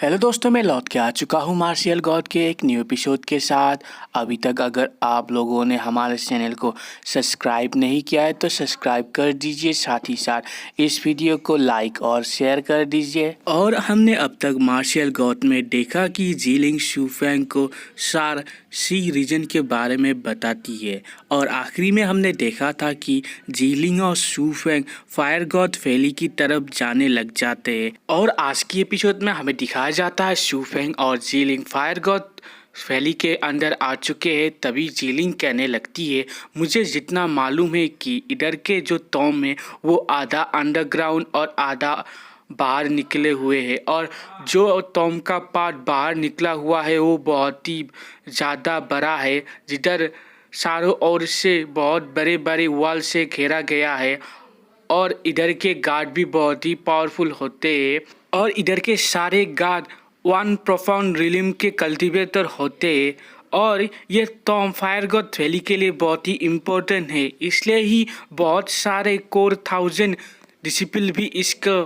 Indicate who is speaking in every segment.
Speaker 1: Hello दोस्तों, मैं लौट के आ चुका हूँ मार्शियल गॉड के एक न्यू एपिसोड के साथ। अभी तक अगर आप लोगों ने हमारे चैनल को सब्सक्राइब नहीं किया है तो सब्सक्राइब कर दीजिए, साथ ही साथ इस वीडियो को लाइक और शेयर कर दीजिए। और हमने अब तक मार्शियल गॉड में देखा कि जीलिंग शूफेंग को सार सी रीजन के बारे में बताती है, और आखिरी में हमने देखा था कि जीलिंग और शूफेंग फायर गॉड वैली की तरफ जाने लग जाते हैं। और आज की एपिसोड में हमें दिखाया जाता है शूफेंग और जीलिंग फायर गॉड वैली के अंदर आ चुके हैं। तभी जीलिंग कहने लगती है, मुझे जितना मालूम है कि इधर के जो टॉम है वो आधा अंडरग्राउंड और आधा बाहर निकले हुए हैं, और जो टॉम का पार्ट बाहर निकला हुआ है वो बहुत ही ज़्यादा बड़ा है, जिधर चारों ओर से बहुत बड़े बड़े वॉल से घेरा गया है। और इधर के गार्ड भी बहुत ही पावरफुल होते हैं, और इधर के सारे गार्ड वन प्रोफाउंड रिलिम के कल्टीवेटर होते हैं। और ये टॉम फायर गॉड वैली के लिए बहुत ही इम्पोर्टेंट है, इसलिए ही बहुत सारे कोर 1000 डिसिपल भी इसका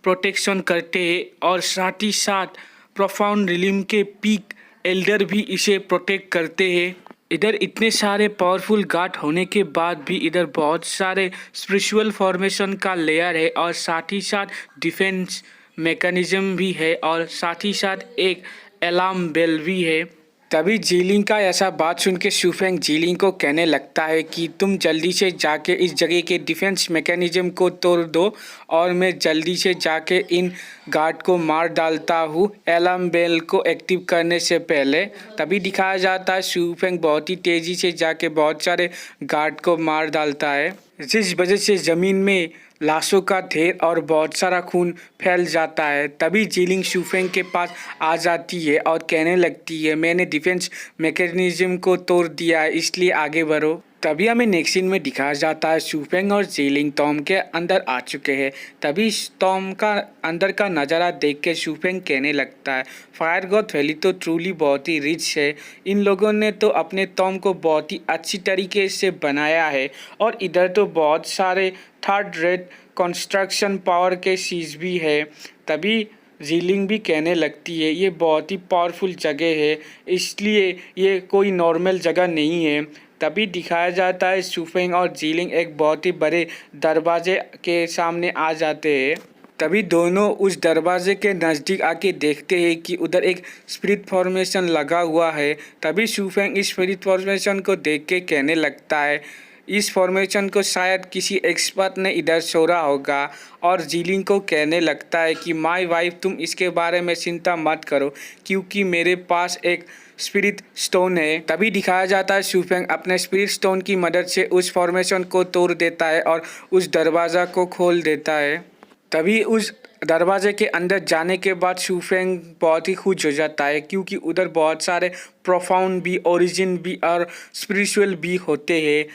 Speaker 1: प्रोटेक्शन करते हैं, और साथ ही साथ प्रोफाउंड रिलिम के पीक एल्डर भी इसे प्रोटेक्ट करते हैं। इधर इतने सारे पावरफुल गार्ड होने के बाद भी इधर बहुत सारे स्पिरिचुअल फॉर्मेशन का लेयर है, और साथ ही साथ डिफेंस मैकेनिज्म भी है, और साथ ही साथ एक अलार्म बेल भी है। तभी जीलिंग का ऐसा बात सुन के शूफेंग जीलिंग को कहने लगता है कि तुम जल्दी से जाके इस जगह के डिफेंस मैकेनिज्म को तोड़ दो, और मैं जल्दी से जाके इन गार्ड को मार डालता हूँ अलार्म बेल को एक्टिव करने से पहले। तभी दिखाया जाता है शूफेंग बहुत ही तेज़ी से जाके बहुत सारे गार्ड को मार डालता है, जिस वजह से ज़मीन में लाशों का ढेर और बहुत सारा खून फैल जाता है। तभी जीलिंग शूफेंग के पास आ जाती है और कहने लगती है, मैंने डिफेंस मैकेनिज्म को तोड़ दिया है, इसलिए आगे बढ़ो। तभी हमें नेक्स्ट सीन में दिखाया जाता है शूफेंग और जीलिंग टॉम के अंदर आ चुके हैं। तभी टॉम का अंदर का नज़ारा देख के शूफेंग कहने लगता है, फायर गॉड वैली तो ट्रूली बहुत ही रिच है, इन लोगों ने तो अपने टॉम को बहुत ही अच्छी तरीके से बनाया है, और इधर तो बहुत सारे थर्ड रेट कंस्ट्रक्शन पावर के चीज़ भी है। तभी जीलिंग भी कहने लगती है, ये बहुत ही पावरफुल जगह है, इसलिए ये कोई नॉर्मल जगह नहीं है। तभी दिखाया जाता है शूफेंग और जीलिंग एक बहुत ही बड़े दरवाजे के सामने आ जाते हैं। तभी दोनों उस दरवाजे के नज़दीक आके देखते हैं कि उधर एक स्पिरिट फॉर्मेशन लगा हुआ है। तभी शूफेंग इस स्पिरिट फॉर्मेशन को देख के कहने लगता है, इस फॉर्मेशन को शायद किसी एक्सपर्ट ने इधर छोड़ा होगा, और जीलिंग को कहने लगता है कि माय वाइफ तुम इसके बारे में चिंता मत करो, क्योंकि मेरे पास एक स्पिरिट स्टोन है। तभी दिखाया जाता है शूफेंग अपने स्पिरिट स्टोन की मदद से उस फॉर्मेशन को तोड़ देता है और उस दरवाज़ा को खोल देता है। तभी उस दरवाजे के अंदर जाने के बाद शूफेंग बहुत ही खुश हो जाता है, क्योंकि उधर बहुत सारे प्रोफाउंड भी, ओरिजिन भी और स्पिरिचुअल भी होते हैं।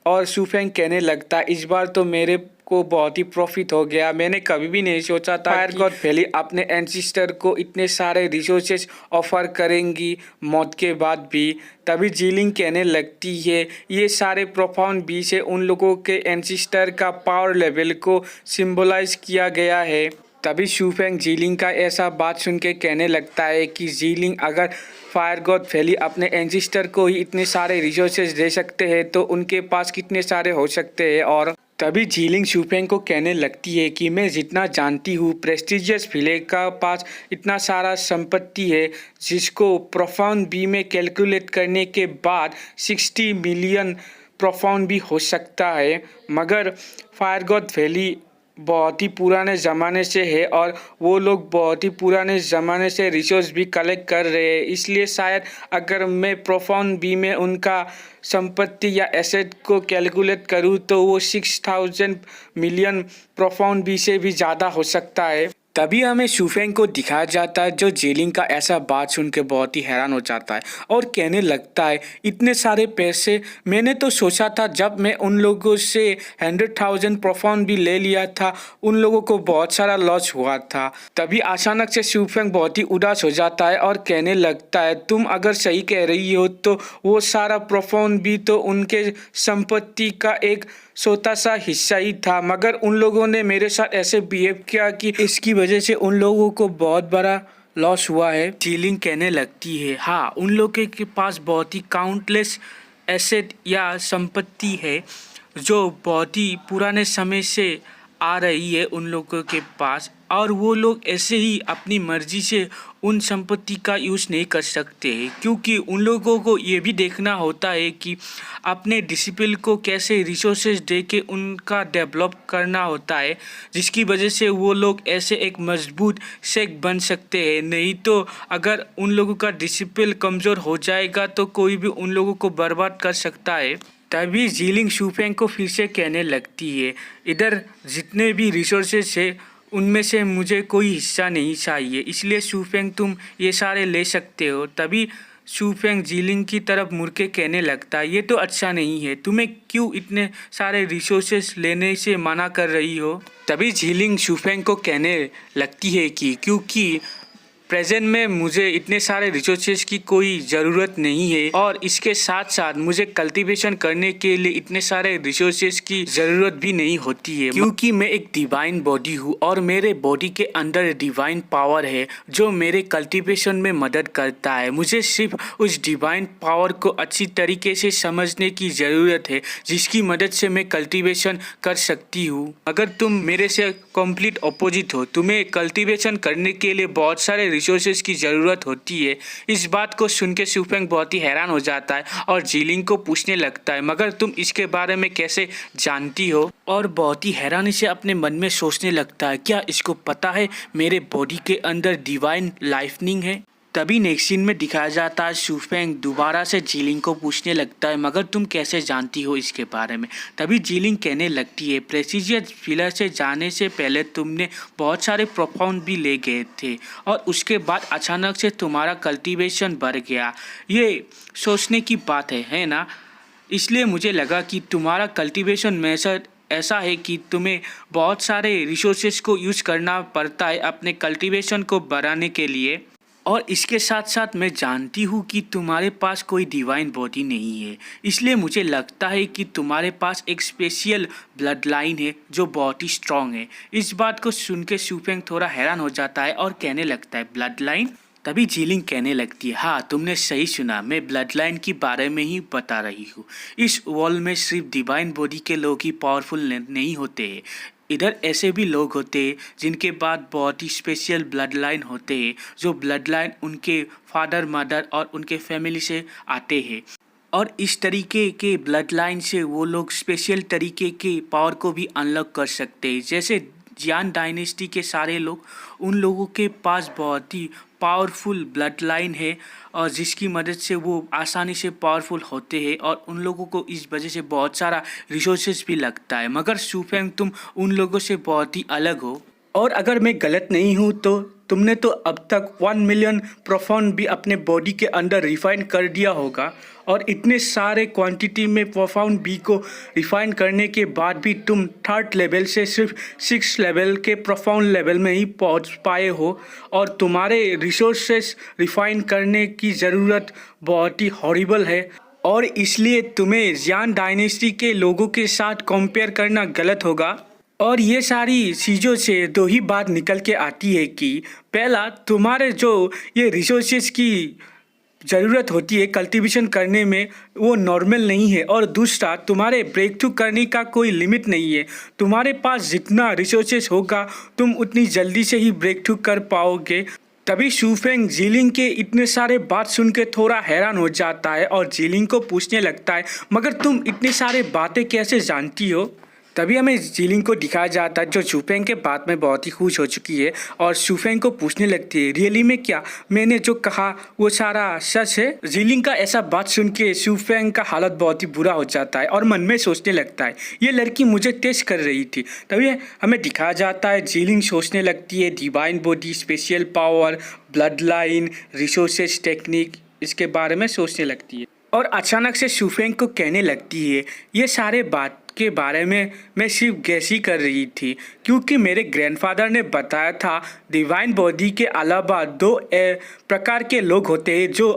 Speaker 1: और शूफेंग कहने लगता है, इस बार तो मेरे को बहुत ही प्रॉफिट हो गया, मैंने कभी भी नहीं सोचा था फायर गॉड वैली अपने एंसेस्टर को इतने सारे रिसोर्सेज ऑफर करेंगी मौत के बाद भी। तभी जीलिंग कहने लगती है, ये सारे प्रोफाउंड भी से उन लोगों के एंसेस्टर का पावर लेवल को सिंबलाइज किया गया है। तभी शूफेंग जीलिंग का ऐसा बात सुन के कहने लगता है कि जीलिंग अगर फायर गॉड वैली अपने एंसेस्टर को ही इतने सारे रिसोर्सेज दे सकते हैं तो उनके पास कितने सारे हो सकते हैं। और तभी जीलिंग शूफेंग को कहने लगती है कि मैं जितना जानती हूँ प्रेस्टिजियस विलेज का पास इतना सारा संपत्ति है, जिसको प्रोफाउंड बी में कैलकुलेट करने के बाद 60 मिलियन प्रोफाउंड भी हो सकता है। मगर फायर गॉड वैली बहुत ही पुराने ज़माने से है, और वो लोग बहुत ही पुराने ज़माने से रिसोर्स भी कलेक्ट कर रहे हैं, इसलिए शायद अगर मैं प्रोफाउंड बी में उनका संपत्ति या एसेट को कैलकुलेट करूँ तो वो 6000 मिलियन प्रोफाउंड बी से भी ज़्यादा हो सकता है। तभी हमें शूफेंग को दिखाया जाता है, जो जीलिंग का ऐसा बात सुन के बहुत ही हैरान हो जाता है और कहने लगता है, इतने सारे पैसे मैंने तो सोचा था जब मैं उन लोगों से 100,000 प्रोफाउंड भी ले लिया था, उन लोगों को बहुत सारा लॉस हुआ था। तभी अचानक से शूफेंग बहुत ही उदास हो जाता है और कहने लगता है, तुम अगर सही कह रही हो तो वो सारा प्रोफाउंड भी तो उनके संपत्ति का एक छोटा सा हिस्सा ही था, मगर उन लोगों ने मेरे साथ ऐसे बिहेव किया कि इसकी वजह से उन लोगों को बहुत बड़ा लॉस हुआ है। जीलिंग कहने लगती है, हाँ, उन लोगों के पास बहुत ही काउंटलेस एसेट या संपत्ति है जो बहुत ही पुराने समय से आ रही है उन लोगों के पास, और वो लोग ऐसे ही अपनी मर्जी से उन संपत्ति का यूज़ नहीं कर सकते हैं, क्योंकि उन लोगों को ये भी देखना होता है कि अपने डिसिप्लिन को कैसे रिसोर्सेज दे के उनका डेवलप करना होता है, जिसकी वजह से वो लोग ऐसे एक मजबूत शेख बन सकते हैं। नहीं तो अगर उन लोगों का डिसिप्लिन कमज़ोर हो जाएगा तो कोई भी उन लोगों को बर्बाद कर सकता है। तभी जीलिंग शूफेंग को फिर से कहने लगती है, इधर जितने भी रिसोर्सेज है उनमें से मुझे कोई हिस्सा नहीं चाहिए, इसलिए शूफेंग तुम ये सारे ले सकते हो। तभी शूफेंग जीलिंग की तरफ मुड़ के कहने लगता है, ये तो अच्छा नहीं है, तुम्हें क्यों इतने सारे रिसोर्सेज लेने से मना कर रही हो। तभी जीलिंग शूफेंग को कहने लगती है कि क्योंकि प्रेजेंट में मुझे इतने सारे रिसोर्सेज की कोई ज़रूरत नहीं है, और इसके साथ साथ मुझे कल्टीवेशन करने के लिए इतने सारे रिसोर्सेज की ज़रूरत भी नहीं होती है, क्योंकि मैं एक डिवाइन बॉडी हूँ और मेरे बॉडी के अंदर डिवाइन पावर है जो मेरे कल्टीवेशन में मदद करता है। मुझे सिर्फ उस डिवाइन पावर को अच्छी तरीके से समझने की ज़रूरत है, जिसकी मदद से मैं कल्टीवेशन कर सकती हूँ। अगर तुम मेरे से कंप्लीट अपोजिट हो, तुम्हें कल्टीवेशन करने के लिए बहुत सारे रिसोर्सेज की ज़रूरत होती है। इस बात को सुन के शूफेंग बहुत ही हैरान हो जाता है और जीलिंग को पूछने लगता है, मगर तुम इसके बारे में कैसे जानती हो। और बहुत ही हैरानी से अपने मन में सोचने लगता है, क्या इसको पता है मेरे बॉडी के अंदर डिवाइन लाइफनिंग है। तभी नेक्स्ट सीन में दिखाया जाता है शूफेंग दोबारा से जीलिंग को पूछने लगता है, मगर तुम कैसे जानती हो इसके बारे में। तभी जीलिंग कहने लगती है, प्रेसिजियस फिलर से जाने से पहले तुमने बहुत सारे प्रोफाउंड भी ले गए थे और उसके बाद अचानक से तुम्हारा कल्टीवेशन बढ़ गया। ये सोचने की बात है ना। इसलिए मुझे लगा कि तुम्हारा कल्टीवेशन मेथड ऐसा है कि तुम्हें बहुत सारे रिसोर्सेज को यूज़ करना पड़ता है अपने कल्टीवेशन को बढ़ाने के लिए। और इसके साथ साथ मैं जानती हूँ कि तुम्हारे पास कोई डिवाइन बॉडी नहीं है, इसलिए मुझे लगता है कि तुम्हारे पास एक स्पेशल ब्लड लाइन है जो बहुत ही स्ट्रॉन्ग है। इस बात को सुन के शूफेंग थोड़ा हैरान हो जाता है और कहने लगता है, ब्लड लाइन। तभी जीलिंग कहने लगती है, हाँ, तुमने सही सुना, मैं ब्लड लाइन के बारे में ही बता रही हूँ। इस वर्ल्ड में सिर्फ डिवाइन बॉडी के लोग ही पावरफुल नहीं होते हैं, इधर ऐसे भी लोग होते हैं जिनके पास बहुत ही स्पेशल ब्लड लाइन होते हैं, जो ब्लड लाइन उनके फादर मदर और उनके फैमिली से आते हैं। और इस तरीके के ब्लड लाइन से वो लोग स्पेशल तरीके के पावर को भी अनलॉक कर सकते हैं। जैसे जियान डायनेस्टी के सारे लोग, उन लोगों के पास बहुत ही पावरफुल ब्लड लाइन है और जिसकी मदद से वो आसानी से पावरफुल होते हैं, और उन लोगों को इस वजह से बहुत सारा रिसोर्सेज भी लगता है। मगर शूफेंग, तुम उन लोगों से बहुत ही अलग हो। और अगर मैं गलत नहीं हूँ तो तुमने तो अब तक 1 मिलियन प्रोफाउंड भी अपने बॉडी के अंदर रिफाइन कर दिया होगा, और इतने सारे क्वांटिटी में प्रोफाउंड बी को रिफाइन करने के बाद भी तुम 3rd लेवल से सिर्फ 6th लेवल के प्रोफाउंड लेवल में ही पहुंच पाए हो, और तुम्हारे रिसोर्सेस रिफाइन करने की ज़रूरत बहुत ही हॉरिबल है, और इसलिए तुम्हें जियान डायनेस्टी के लोगों के साथ कंपेयर करना गलत होगा। और ये सारी चीज़ों से दो ही बात निकल के आती है कि पहला, तुम्हारे जो ये रिसोर्सेज की ज़रूरत होती है कल्टीवेशन करने में, वो नॉर्मल नहीं है, और दूसरा, तुम्हारे ब्रेक थ्रू करने का कोई लिमिट नहीं है। तुम्हारे पास जितना रिसोर्सेज होगा तुम उतनी जल्दी से ही ब्रेक थ्रू कर पाओगे। तभी शूफेंग जीलिंग के इतने सारे बात सुन के थोड़ा हैरान हो जाता है और जीलिंग को पूछने लगता है, मगर तुम इतने सारे बातें कैसे जानती हो। तभी हमें जीलिंग को दिखाया जाता है जो शूफेंग के बात में बहुत ही खुश हो चुकी है और शूफेंग को पूछने लगती है, रियली में क्या मैंने जो कहा वो सारा सच है। जीलिंग का ऐसा बात सुन के शूफेंग का हालत बहुत ही बुरा हो जाता है और मन में सोचने लगता है, ये लड़की मुझे टेस्ट कर रही थी। तभी हमें दिखाया जाता है जीलिंग सोचने लगती है divine body, special power, blood line, resources technique, इसके बारे में सोचने लगती है। और अचानक से शूफेंग को कहने लगती है, ये सारे बात के बारे में मैं सिर्फ गैस ही कर रही थी, क्योंकि मेरे ग्रैंडफादर ने बताया था डिवाइन बॉडी के अलावा 2 प्रकार के लोग होते हैं जो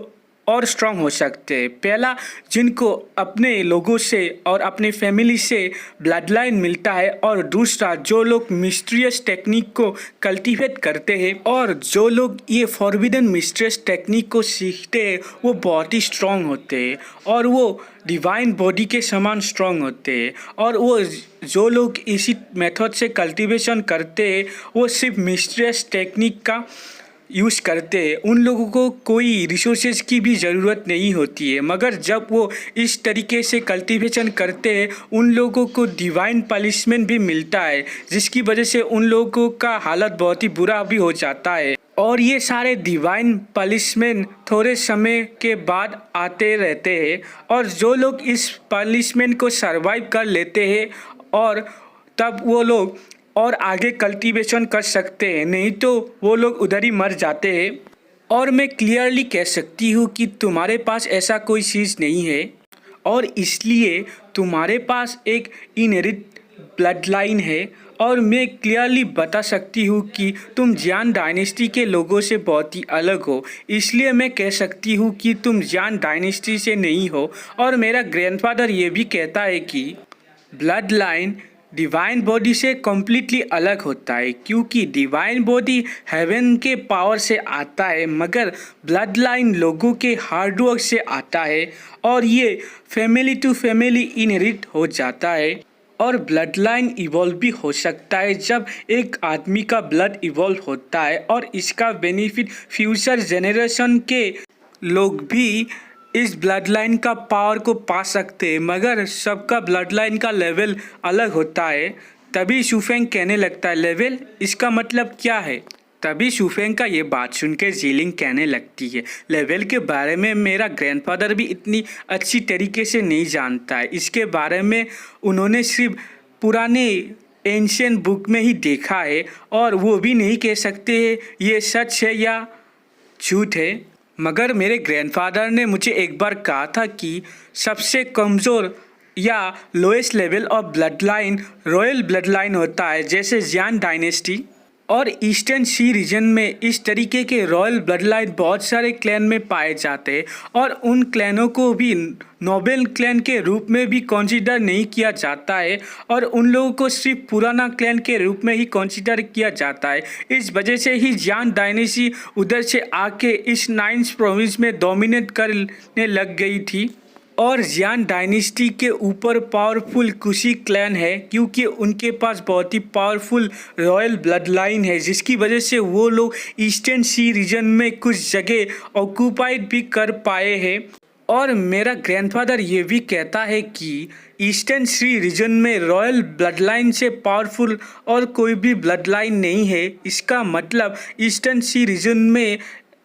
Speaker 1: और स्ट्रांग हो सकते हैं। पहला, जिनको अपने लोगों से और अपने फैमिली से ब्लड लाइन मिलता है, और दूसरा जो लोग मिस्ट्रियस टेक्निक को कल्टीवेट करते हैं, और जो लोग ये फॉरबिडन मिस्ट्रियस टेक्निक को सीखते हैं वो बहुत ही स्ट्रांग होते हैं और वो डिवाइन बॉडी के समान स्ट्रांग होते हैं। और वो जो लोग इसी मेथड से कल्टीवेशन करते हैं वो सिर्फ मिस्ट्रियस टेक्निक का यूज़ करते हैं, उन लोगों को कोई रिसोर्सेज की भी ज़रूरत नहीं होती है। मगर जब वो इस तरीके से कल्टीवेशन करते हैं उन लोगों को डिवाइन पनिशमेंट भी मिलता है, जिसकी वजह से उन लोगों का हालत बहुत ही बुरा भी हो जाता है। और ये सारे डिवाइन पनिशमेंट थोड़े समय के बाद आते रहते हैं, और जो लोग इस पनिशमेंट को सर्वाइव कर लेते हैं और तब वो लोग और आगे कल्टीवेशन कर सकते हैं, नहीं तो वो लोग उधर ही मर जाते हैं। और मैं क्लियरली कह सकती हूँ कि तुम्हारे पास ऐसा कोई चीज़ नहीं है, और इसलिए तुम्हारे पास एक इनहेरिट ब्लड लाइन है। और मैं क्लियरली बता सकती हूँ कि तुम जियान डायनेस्टी के लोगों से बहुत ही अलग हो, इसलिए मैं कह सकती हूँ कि तुम जियान डायनेस्टी से नहीं हो। और मेरा ग्रैंडफादर ये भी कहता है कि ब्लड लाइन डिवाइन बॉडी से कम्प्लीटली अलग होता है, क्योंकि डिवाइन बॉडी हेवन के पावर से आता है, मगर ब्लड लाइन लोगों के हार्ड वर्क से आता है, और ये फैमिली टू फैमिली इनहेरिट हो जाता है। और ब्लड लाइन इवॉल्व भी हो सकता है जब एक आदमी का ब्लड इवॉल्व होता है, और इसका बेनिफिट फ्यूचर जेनरेशन के लोग भी इस ब्लड लाइन का पावर को पा सकते हैं, मगर सबका ब्लड लाइन का लेवल अलग होता है। तभी शूफेंग कहने लगता है लेवल, इसका मतलब क्या है? तभी शूफेंग का ये बात सुन के जीलिंग कहने लगती है लेवल के बारे में मेरा ग्रैंडफादर भी इतनी अच्छी तरीके से नहीं जानता है, इसके बारे में उन्होंने सिर्फ पुराने एंशिएंट बुक में ही देखा है, और वो भी नहीं कह सकते ये सच है या झूठ है। मगर मेरे ग्रैंडफादर ने मुझे एक बार कहा था कि सबसे कमज़ोर या lowest level of blood line royal blood line होता है, जैसे जियान डायनेस्टी। और ईस्टर्न सी रीजन में इस तरीके के रॉयल ब्लड लाइन बहुत सारे क्लैन में पाए जाते हैं, और उन क्लैनों को भी नोबेल क्लैन के रूप में भी कंसीडर नहीं किया जाता है, और उन लोगों को सिर्फ पुराना क्लैन के रूप में ही कंसीडर किया जाता है। इस वजह से ही जियान डायनेस्टी उधर से आके इस 9th प्रोविंस में डोमिनेट करने लग गई थी। और जियान डायनेस्टी के ऊपर पावरफुल कुशी क्लैन है, क्योंकि उनके पास बहुत ही पावरफुल रॉयल ब्लड लाइन है, जिसकी वजह से वो लोग ईस्टर्न सी रीजन में कुछ जगह ऑक्यूपाइड भी कर पाए हैं। और मेरा ग्रैंडफादर ये भी कहता है कि ईस्टर्न सी रीजन में रॉयल ब्लड लाइन से पावरफुल और कोई भी ब्लड लाइन नहीं है। इसका मतलब ईस्टर्न सी रीजन में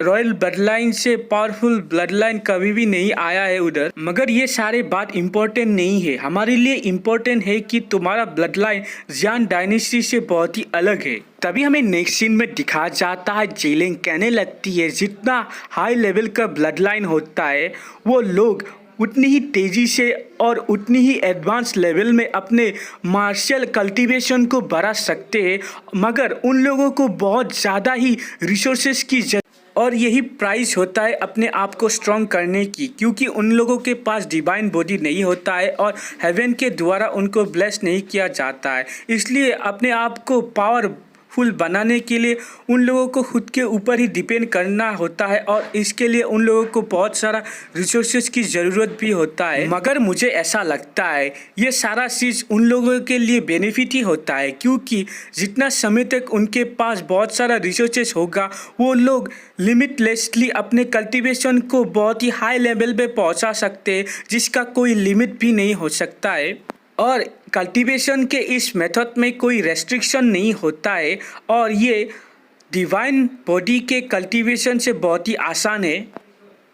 Speaker 1: रॉयल ब्लड लाइन से पावरफुल ब्लड लाइन कभी भी नहीं आया है उधर। मगर ये सारे बात इम्पोर्टेंट नहीं है, हमारे लिए इम्पोर्टेंट है कि तुम्हारा ब्लड लाइन जियान डायनेस्टी से बहुत ही अलग है। तभी हमें नेक्स्ट सीन में दिखाया जाता है जीलिंग कहने लगती है जितना हाई लेवल का ब्लड लाइन होता है वो लोग उतनी ही तेज़ी से और उतनी ही एडवांस लेवल में अपने मार्शल कल्टीवेशन को बढ़ा सकते हैं, मगर उन लोगों को बहुत ज़्यादा ही रिसोर्सेज की और यही प्राइस होता है अपने आप को स्ट्रॉन्ग करने की, क्योंकि उन लोगों के पास डिवाइन बॉडी नहीं होता है और हेवन के द्वारा उनको ब्लेस नहीं किया जाता है। इसलिए अपने आप को पावरफुल बनाने के लिए उन लोगों को खुद के ऊपर ही डिपेंड करना होता है, और इसके लिए उन लोगों को बहुत सारा रिसोर्सेज की ज़रूरत भी होता है। मगर मुझे ऐसा लगता है ये सारा चीज़ उन लोगों के लिए बेनिफिट ही होता है, क्योंकि जितना समय तक उनके पास बहुत सारा रिसोर्सेज होगा वो लोग लिमिटलेसली अपने कल्टीवेशन को बहुत ही हाई लेवल पे पहुंचा सकते हैं, जिसका कोई लिमिट भी नहीं हो सकता है। और कल्टीवेशन के इस मेथड में कोई रेस्ट्रिक्शन नहीं होता है, और ये डिवाइन बॉडी के कल्टीवेशन से बहुत ही आसान है।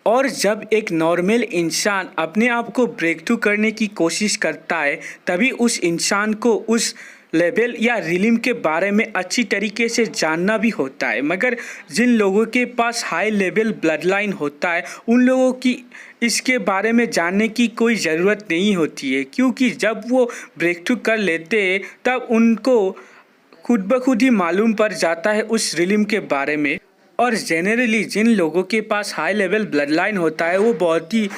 Speaker 1: और जब एक नॉर्मल इंसान अपने आप को ब्रेक थ्रू करने की कोशिश करता है तभी उस इंसान को उस लेवल या रिलिम के बारे में अच्छी तरीके से जानना भी होता है। मगर जिन लोगों के पास हाई लेवल ब्लड लाइन होता है उन लोगों की इसके बारे में जानने की कोई ज़रूरत नहीं होती है, क्योंकि जब वो ब्रेक थ्रू कर लेते हैं तब उनको खुद ब खुद ही मालूम पड़ जाता है उस रिलिम के बारे में। और जेनरली जिन लोगों के पास हाई लेवल ब्लड लाइन होता है वो बहुत ही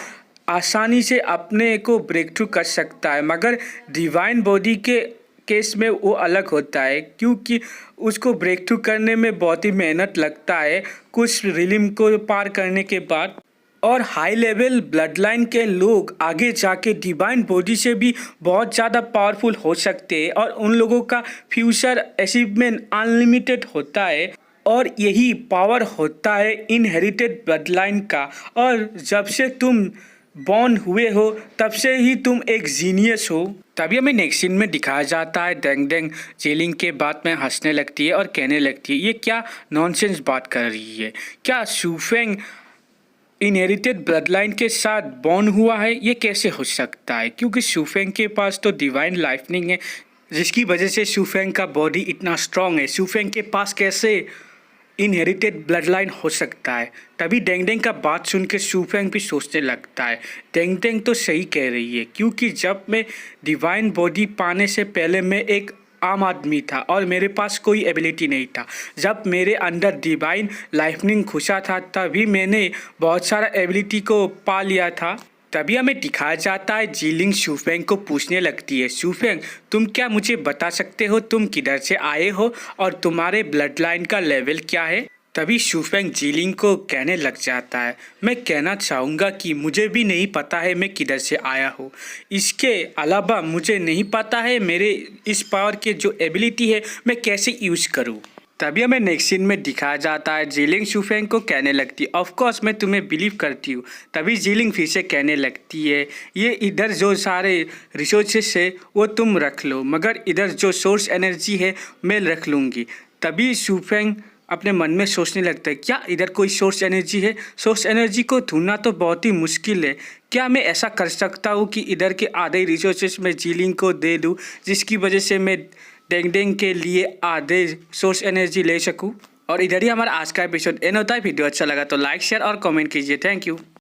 Speaker 1: आसानी से अपने को ब्रेक थ्रू कर सकता है, मगर डिवाइन बॉडी के केस में वो अलग होता है क्योंकि उसको ब्रेक थ्रू करने में बहुत ही मेहनत लगता है कुछ रिलिम को पार करने के बाद। और हाई लेवल ब्लड लाइन के लोग आगे जाके डिवाइन बॉडी से भी बहुत ज़्यादा पावरफुल हो सकते हैं और उन लोगों का फ्यूचर अचीवमेंट अनलिमिटेड होता है। और यही पावर होता है इनहेरिटेड ब्लड लाइन का। और जब से तुम बॉर्न हुए हो तब से ही तुम एक जीनियस हो। तभी हमें नेक्स्ट सीन में दिखाया जाता है डेंग डेंग जेलिंग के बात में हंसने लगती है और कहने लगती है ये क्या नॉनसेंस बात कर रही है, क्या शूफेंग इनहेरिटेड ब्लड लाइन के साथ बॉर्न हुआ है, ये कैसे हो सकता है क्योंकि शूफेंग के पास तो डिवाइन लाइफनिंग है जिसकी वजह से शूफेंग का बॉडी इतना स्ट्रांग है। शूफेंग के पास कैसे इनहेरिटेड ब्लड लाइन हो सकता है। तभी डेंग डेंग का बात सुन के शूफेंग भी सोचने लगता है डेंग डेंग तो सही कह रही है क्योंकि जब मैं डिवाइन बॉडी पाने से पहले मैं एक आम आदमी था और मेरे पास कोई एबिलिटी नहीं था। जब मेरे अंदर डिवाइन लाइफनिंग घुसा था तभी मैंने बहुत सारा एबिलिटी को पा लिया था। तभी हमें दिखाया जाता है जीलिंग शूफेंग को पूछने लगती है शूफेंग तुम क्या मुझे बता सकते हो तुम किधर से आए हो और तुम्हारे ब्लड लाइन का लेवल क्या है। तभी शूफेंग जीलिंग को कहने लग जाता है मैं कहना चाहूँगा कि मुझे भी नहीं पता है मैं किधर से आया हूँ, इसके अलावा मुझे नहीं पता है मेरे इस पावर के जो एबिलिटी है मैं कैसे यूज़ करूँ। तभी हमें नेक्स्ट सीन में दिखाया जाता है जीलिंग शूफेंग को कहने लगती है ऑफ कोर्स मैं तुम्हें बिलीव करती हूँ। तभी जीलिंग फिर से कहने लगती है ये इधर जो सारे रिसोर्सेस है वो तुम रख लो मगर इधर जो सोर्स एनर्जी है मैं रख लूँगी। तभी शूफेंग अपने मन में सोचने लगता है क्या इधर कोई सोर्स एनर्जी है, सोर्स एनर्जी को ढूंढना तो बहुत ही मुश्किल है, क्या मैं ऐसा कर सकता हूँ कि इधर के आधे रिसोर्सेस मैं जीलिंग को दे दूँ जिसकी वजह से मैं डेंग डेंग के लिए आधे सोर्स एनर्जी ले सकूँ। और इधर ही हमारा आज का एपिसोड एंड होता है। वीडियो अच्छा लगा तो लाइक शेयर और कमेंट कीजिए। Thank you.